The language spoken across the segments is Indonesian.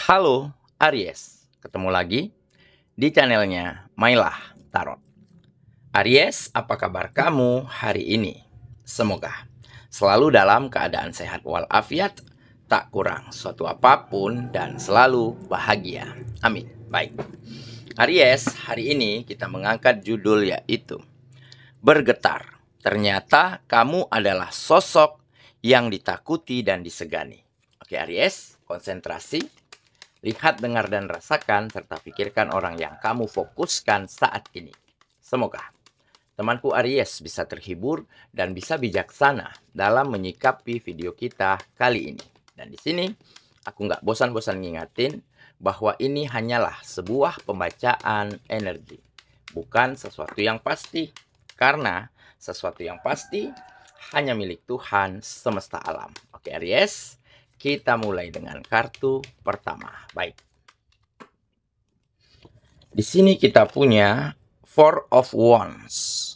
Halo Aries, ketemu lagi di channelnya Mailah Tarot. Aries, apa kabar kamu hari ini? Semoga selalu dalam keadaan sehat walafiat, tak kurang suatu apapun dan selalu bahagia. Amin. Baik, Aries, hari ini kita mengangkat judul yaitu Bergetar. Ternyata kamu adalah sosok yang ditakuti dan disegani. Oke Aries, konsentrasi. Lihat, dengar, dan rasakan, serta pikirkan orang yang kamu fokuskan saat ini. Semoga temanku Aries bisa terhibur dan bisa bijaksana dalam menyikapi video kita kali ini. Dan di sini, aku nggak bosan-bosan ngingatin bahwa ini hanyalah sebuah pembacaan energi. Bukan sesuatu yang pasti. Karena sesuatu yang pasti hanya milik Tuhan semesta alam. Oke Aries, kita mulai dengan kartu pertama. Baik. Di sini kita punya Four of Wands.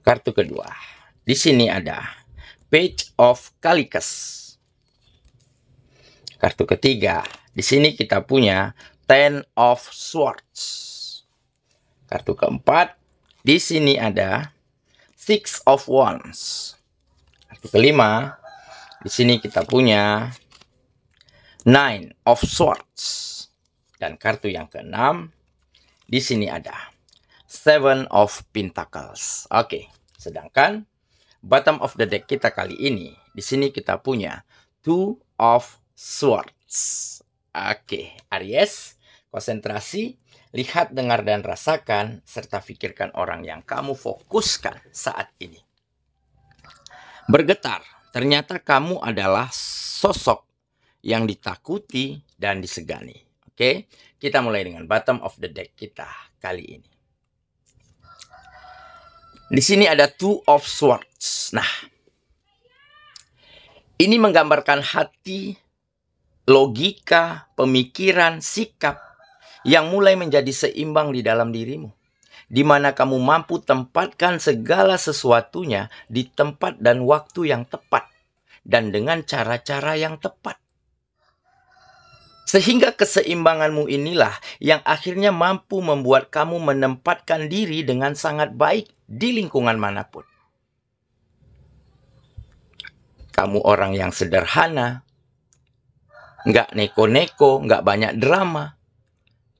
Kartu kedua. Di sini ada Page of Calicus. Kartu ketiga. Di sini kita punya Ten of Swords. Kartu keempat. Di sini ada Six of Wands. Kartu kelima. Di sini kita punya Nine of Swords. Dan kartu yang keenam, di sini ada Seven of Pentacles. Oke, sedangkan bottom of the deck kita kali ini, di sini kita punya Two of Swords. Oke, Aries, konsentrasi, lihat, dengar, dan rasakan, serta pikirkan orang yang kamu fokuskan saat ini. Bergetar. Ternyata kamu adalah sosok yang ditakuti dan disegani. Oke, kita mulai dengan bottom of the deck kita kali ini. Di sini ada Two of Swords. Nah, ini menggambarkan hati, logika, pemikiran, sikap yang mulai menjadi seimbang di dalam dirimu. Di mana kamu mampu tempatkan segala sesuatunya di tempat dan waktu yang tepat. Dan dengan cara-cara yang tepat. Sehingga keseimbanganmu inilah yang akhirnya mampu membuat kamu menempatkan diri dengan sangat baik di lingkungan manapun. Kamu orang yang sederhana, nggak neko-neko, nggak banyak drama,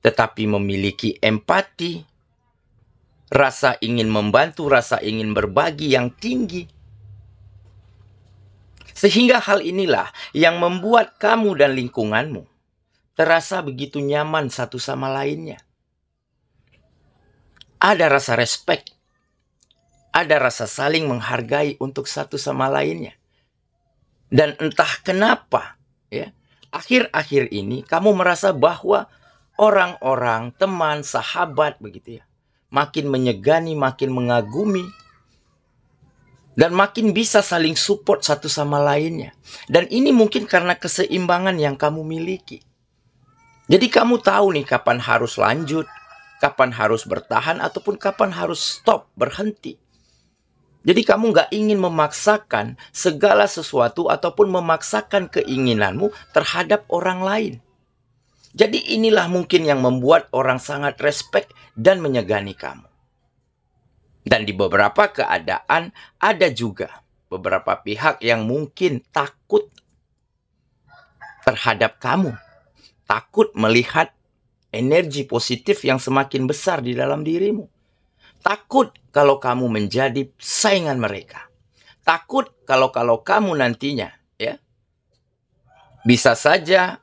tetapi memiliki empati, rasa ingin membantu, rasa ingin berbagi yang tinggi. Sehingga hal inilah yang membuat kamu dan lingkunganmu terasa begitu nyaman satu sama lainnya. Ada rasa respect, ada rasa saling menghargai untuk satu sama lainnya. Dan entah kenapa, ya, akhir-akhir ini kamu merasa bahwa orang-orang, teman, sahabat begitu ya, makin menyegani, makin mengagumi, dan makin bisa saling support satu sama lainnya. Dan ini mungkin karena keseimbangan yang kamu miliki. Jadi kamu tahu nih kapan harus lanjut, kapan harus bertahan, ataupun kapan harus stop, berhenti. Jadi kamu nggak ingin memaksakan segala sesuatu ataupun memaksakan keinginanmu terhadap orang lain. Jadi inilah mungkin yang membuat orang sangat respect dan menyegani kamu. Dan di beberapa keadaan ada juga beberapa pihak yang mungkin takut terhadap kamu. Takut melihat energi positif yang semakin besar di dalam dirimu. Takut kalau kamu menjadi saingan mereka. Takut kalau kamu nantinya ya bisa saja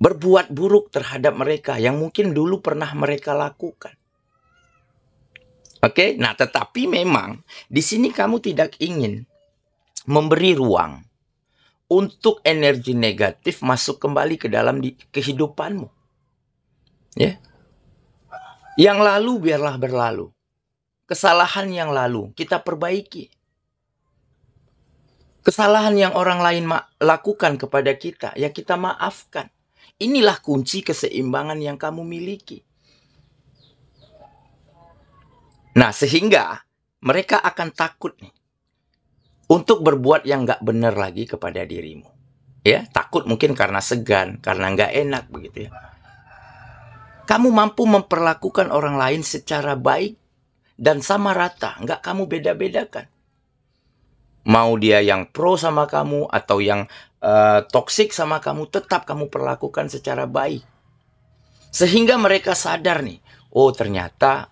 berbuat buruk terhadap mereka yang mungkin dulu pernah mereka lakukan. Oke, nah tetapi memang di sini kamu tidak ingin memberi ruang untuk energi negatif masuk kembali ke dalam kehidupanmu. Ya. Yang lalu biarlah berlalu. Kesalahan yang lalu kita perbaiki. Kesalahan yang orang lain lakukan kepada kita, ya kita maafkan. Inilah kunci keseimbangan yang kamu miliki. Nah, sehingga mereka akan takut nih untuk berbuat yang gak benar lagi kepada dirimu. Ya, takut mungkin karena segan, karena nggak enak begitu ya. Kamu mampu memperlakukan orang lain secara baik dan sama rata, nggak kamu beda-bedakan. Mau dia yang pro sama kamu atau yang toksik sama kamu, tetap kamu perlakukan secara baik. Sehingga mereka sadar nih, oh ternyata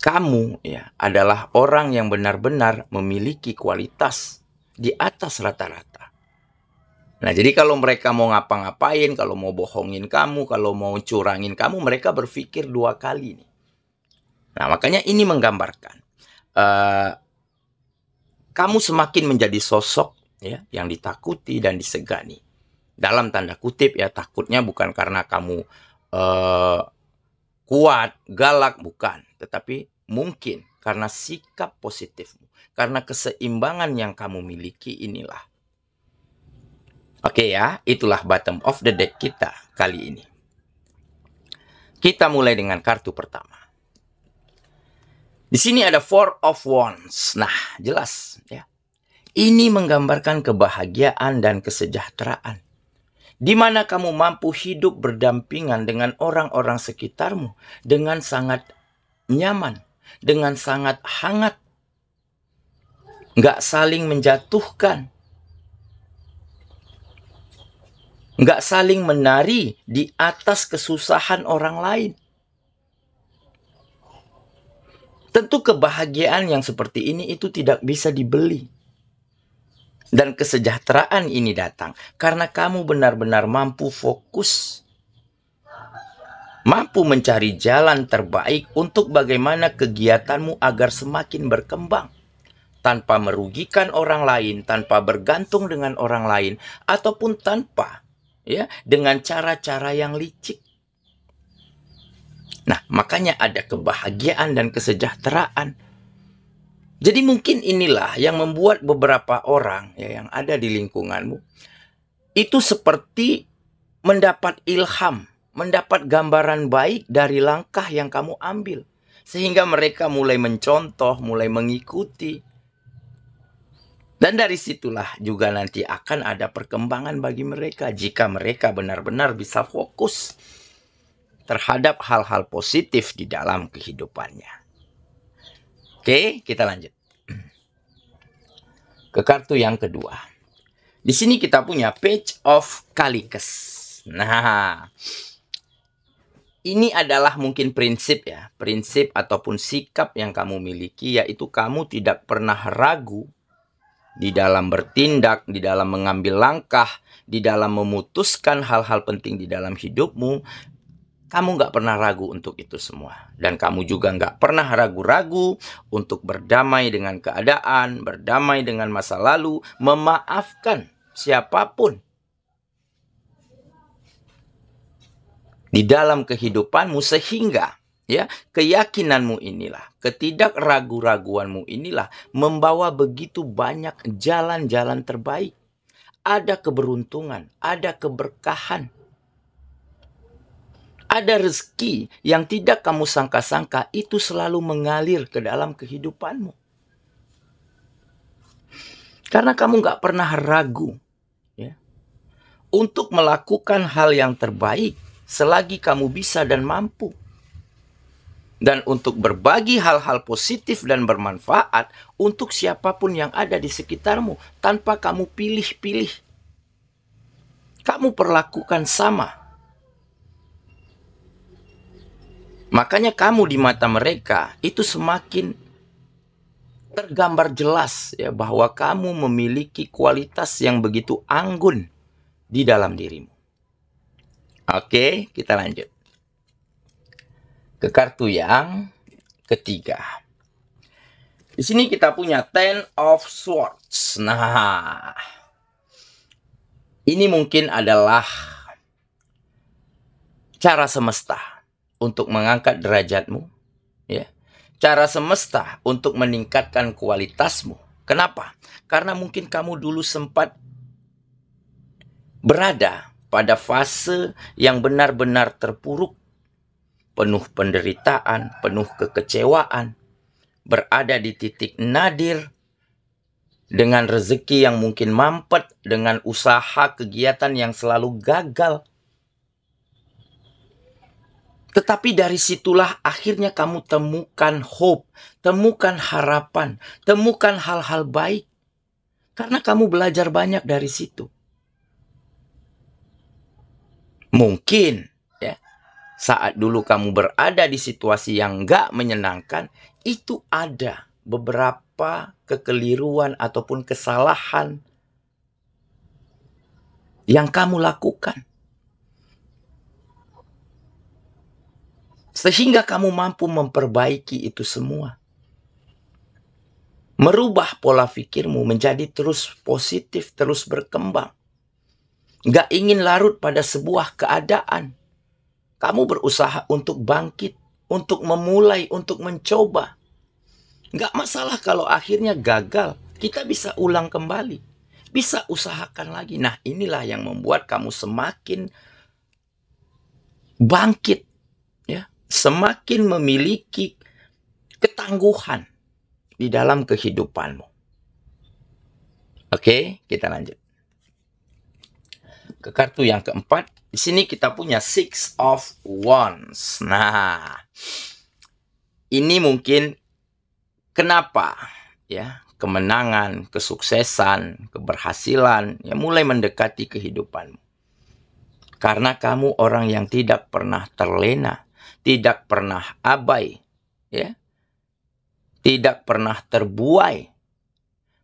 kamu ya adalah orang yang benar-benar memiliki kualitas di atas rata-rata. Nah, jadi kalau mereka mau ngapa-ngapain, kalau mau bohongin kamu, kalau mau curangin kamu, mereka berpikir 2 kali nih. Nah, makanya ini menggambarkan kamu semakin menjadi sosok ya yang ditakuti dan disegani. Dalam tanda kutip ya, takutnya bukan karena kamu kuat, galak, bukan, tetapi mungkin karena sikap positifmu, karena keseimbangan yang kamu miliki inilah. Oke ya, itulah bottom of the deck kita kali ini. Kita mulai dengan kartu pertama. Di sini ada Four of Wands. Nah, jelas ya. Ini menggambarkan kebahagiaan dan kesejahteraan, di mana kamu mampu hidup berdampingan dengan orang-orang sekitarmu dengan sangat nyaman, dengan sangat hangat, nggak saling menjatuhkan, nggak saling menari di atas kesusahan orang lain. Tentu kebahagiaan yang seperti ini itu tidak bisa dibeli. Dan kesejahteraan ini datang karena kamu benar-benar mampu fokus, mampu mencari jalan terbaik untuk bagaimana kegiatanmu agar semakin berkembang, tanpa merugikan orang lain, tanpa bergantung dengan orang lain, ataupun tanpa ya dengan cara-cara yang licik. Nah, makanya ada kebahagiaan dan kesejahteraan. Jadi mungkin inilah yang membuat beberapa orang ya yang ada di lingkunganmu itu seperti mendapat ilham, mendapat gambaran baik dari langkah yang kamu ambil, sehingga mereka mulai mencontoh, mulai mengikuti. Dan dari situlah juga nanti akan ada perkembangan bagi mereka jika mereka benar-benar bisa fokus terhadap hal-hal positif di dalam kehidupannya. Oke, kita lanjut ke kartu yang kedua. Di sini kita punya Page of Calicus. Nah, ini adalah mungkin prinsip ya, prinsip ataupun sikap yang kamu miliki, yaitu kamu tidak pernah ragu di dalam bertindak, di dalam mengambil langkah, di dalam memutuskan hal-hal penting di dalam hidupmu. Kamu nggak pernah ragu untuk itu semua. Dan kamu juga nggak pernah ragu-ragu untuk berdamai dengan keadaan, berdamai dengan masa lalu, memaafkan siapapun di dalam kehidupanmu, sehingga ya keyakinanmu inilah, ketidakragu-raguanmu inilah membawa begitu banyak jalan-jalan terbaik. Ada keberuntungan, ada keberkahan, ada rezeki yang tidak kamu sangka-sangka itu selalu mengalir ke dalam kehidupanmu. Karena kamu nggak pernah ragu ya, untuk melakukan hal yang terbaik selagi kamu bisa dan mampu. Dan untuk berbagi hal-hal positif dan bermanfaat untuk siapapun yang ada di sekitarmu tanpa kamu pilih-pilih. Kamu perlakukan sama. Makanya kamu di mata mereka itu semakin tergambar jelas ya bahwa kamu memiliki kualitas yang begitu anggun di dalam dirimu. Oke, kita lanjut ke kartu yang ketiga. Di sini kita punya Ten of Swords. Nah, ini mungkin adalah cara semesta untuk mengangkat derajatmu, ya. Cara semesta untuk meningkatkan kualitasmu. Kenapa? Karena mungkin kamu dulu sempat berada pada fase yang benar-benar terpuruk, penuh penderitaan, penuh kekecewaan, berada di titik nadir, dengan rezeki yang mungkin mampet, dengan usaha kegiatan yang selalu gagal. Tetapi dari situlah akhirnya kamu temukan hope, temukan harapan, temukan hal-hal baik. Karena kamu belajar banyak dari situ. Mungkin ya, saat dulu kamu berada di situasi yang gak menyenangkan, itu ada beberapa kekeliruan ataupun kesalahan yang kamu lakukan. Sehingga kamu mampu memperbaiki itu semua. Merubah pola pikirmu menjadi terus positif, terus berkembang. Gak ingin larut pada sebuah keadaan. Kamu berusaha untuk bangkit, untuk memulai, untuk mencoba. Gak masalah kalau akhirnya gagal. Kita bisa ulang kembali. Bisa usahakan lagi. Nah, inilah yang membuat kamu semakin bangkit. Ya, semakin memiliki ketangguhan di dalam kehidupanmu. Oke, kita lanjut. Ke kartu yang keempat. Di sini kita punya Six of Wands. Nah, ini mungkin kenapa ya kemenangan, kesuksesan, keberhasilan ya mulai mendekati kehidupanmu. Karena kamu orang yang tidak pernah terlena, tidak pernah abai, ya, tidak pernah terbuai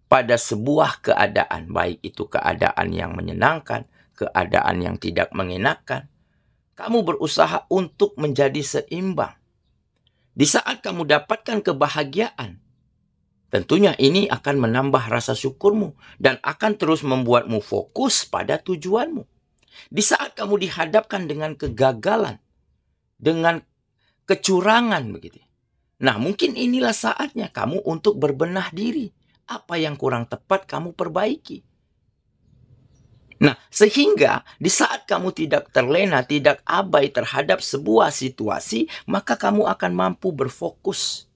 pada sebuah keadaan, baik itu keadaan yang menyenangkan, keadaan yang tidak mengenakan. Kamu berusaha untuk menjadi seimbang. Di saat kamu dapatkan kebahagiaan, tentunya ini akan menambah rasa syukurmu dan akan terus membuatmu fokus pada tujuanmu. Di saat kamu dihadapkan dengan kegagalan, dengan kecurangan begitu. Nah, mungkin inilah saatnya kamu untuk berbenah diri. Apa yang kurang tepat kamu perbaiki. Nah, sehingga di saat kamu tidak terlena, tidak abai terhadap sebuah situasi, maka kamu akan mampu berfokus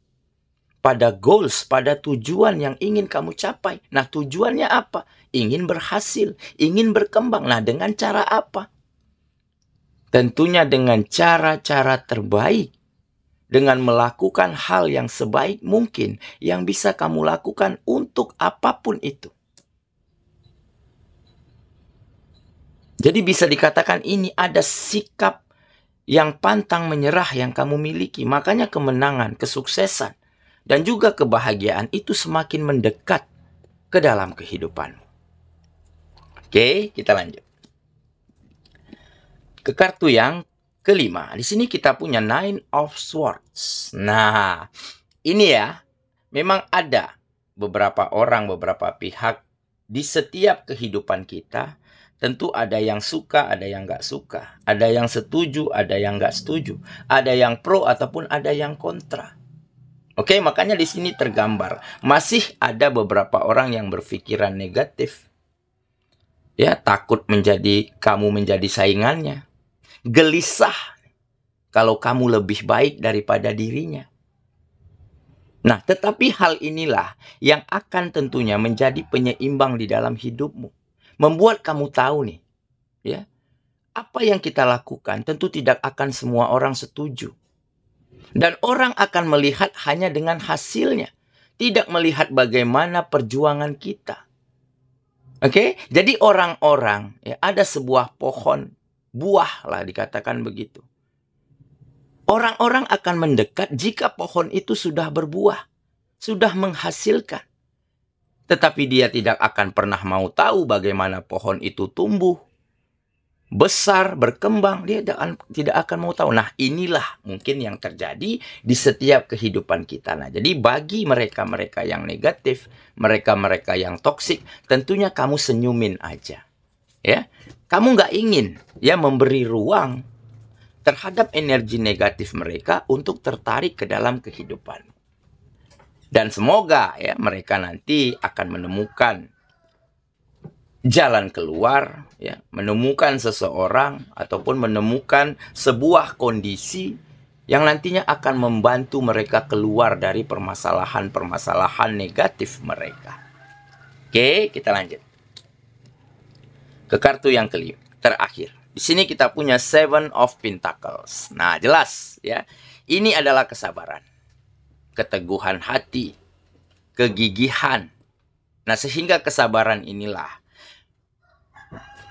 pada goals, pada tujuan yang ingin kamu capai. Nah, tujuannya apa? Ingin berhasil, ingin berkembang. Nah, dengan cara apa? Tentunya dengan cara-cara terbaik. Dengan melakukan hal yang sebaik mungkin yang bisa kamu lakukan untuk apapun itu. Jadi bisa dikatakan ini ada sikap yang pantang menyerah yang kamu miliki. Makanya kemenangan, kesuksesan, dan juga kebahagiaan itu semakin mendekat ke dalam kehidupanmu. Oke, kita lanjut. Ke kartu yang kelima. Di sini kita punya Nine of Swords. Nah, ini ya, memang ada beberapa orang, beberapa pihak di setiap kehidupan kita. Tentu ada yang suka, ada yang nggak suka. Ada yang setuju, ada yang nggak setuju. Ada yang pro ataupun ada yang kontra. Oke, makanya di sini tergambar. Masih ada beberapa orang yang berpikiran negatif. Ya, takut kamu menjadi saingannya. Gelisah kalau kamu lebih baik daripada dirinya. Nah, tetapi hal inilah yang akan tentunya menjadi penyeimbang di dalam hidupmu. Membuat kamu tahu nih, ya, apa yang kita lakukan tentu tidak akan semua orang setuju. Dan orang akan melihat hanya dengan hasilnya. Tidak melihat bagaimana perjuangan kita. Oke, jadi orang-orang, ya, ada sebuah pohon, buah lah dikatakan begitu. Orang-orang akan mendekat jika pohon itu sudah berbuah, sudah menghasilkan. Tetapi dia tidak akan pernah mau tahu bagaimana pohon itu tumbuh, besar, berkembang. Dia tidak akan mau tahu. Nah, inilah mungkin yang terjadi di setiap kehidupan kita. Nah, jadi bagi mereka-mereka yang negatif, mereka-mereka yang toksik, tentunya kamu senyumin aja. Ya, kamu nggak ingin ya memberi ruang terhadap energi negatif mereka untuk tertarik ke dalam kehidupan. Dan semoga ya mereka nanti akan menemukan jalan keluar, ya, menemukan seseorang ataupun menemukan sebuah kondisi yang nantinya akan membantu mereka keluar dari permasalahan-permasalahan negatif mereka. Oke, kita lanjut ke kartu yang kelima, terakhir. Di sini kita punya Seven of Pentacles. Nah, jelas ya. Ini adalah kesabaran, keteguhan hati, kegigihan. Nah, sehingga kesabaran inilah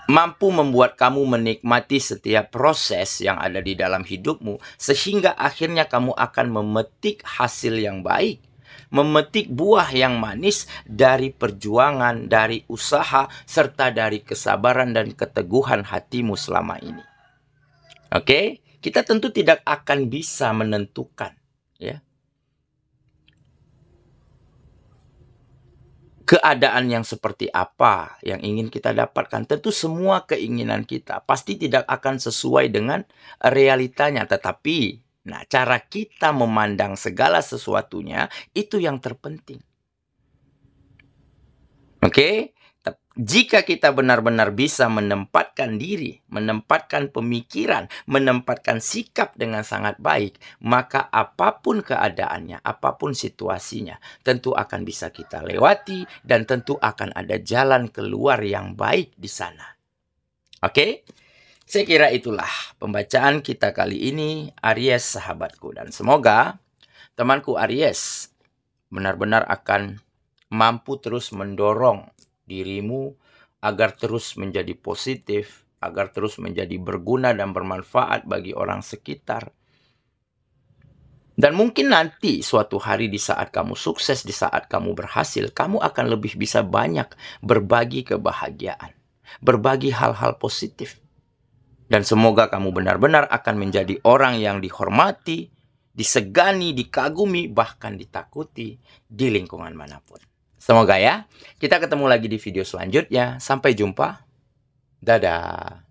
mampu membuat kamu menikmati setiap proses yang ada di dalam hidupmu, sehingga akhirnya kamu akan memetik hasil yang baik, memetik buah yang manis dari perjuangan, dari usaha, serta dari kesabaran dan keteguhan hatimu selama ini. Oke, kita tentu tidak akan bisa menentukan, ya, keadaan yang seperti apa yang ingin kita dapatkan. Tentu semua keinginan kita pasti tidak akan sesuai dengan realitanya, tetapi nah, cara kita memandang segala sesuatunya itu yang terpenting. Oke? Jika kita benar-benar bisa menempatkan diri, menempatkan pemikiran, menempatkan sikap dengan sangat baik, maka apapun keadaannya, apapun situasinya, tentu akan bisa kita lewati dan tentu akan ada jalan keluar yang baik di sana. Oke? Saya kira itulah pembacaan kita kali ini, Aries sahabatku. Dan semoga temanku Aries benar-benar akan mampu terus mendorong dirimu agar terus menjadi positif, agar terus menjadi berguna dan bermanfaat bagi orang sekitar. Dan mungkin nanti suatu hari di saat kamu sukses, di saat kamu berhasil, kamu akan lebih bisa banyak berbagi kebahagiaan, berbagi hal-hal positif. Dan semoga kamu benar-benar akan menjadi orang yang dihormati, disegani, dikagumi, bahkan ditakuti di lingkungan manapun. Semoga ya. Kita ketemu lagi di video selanjutnya. Sampai jumpa. Dadah.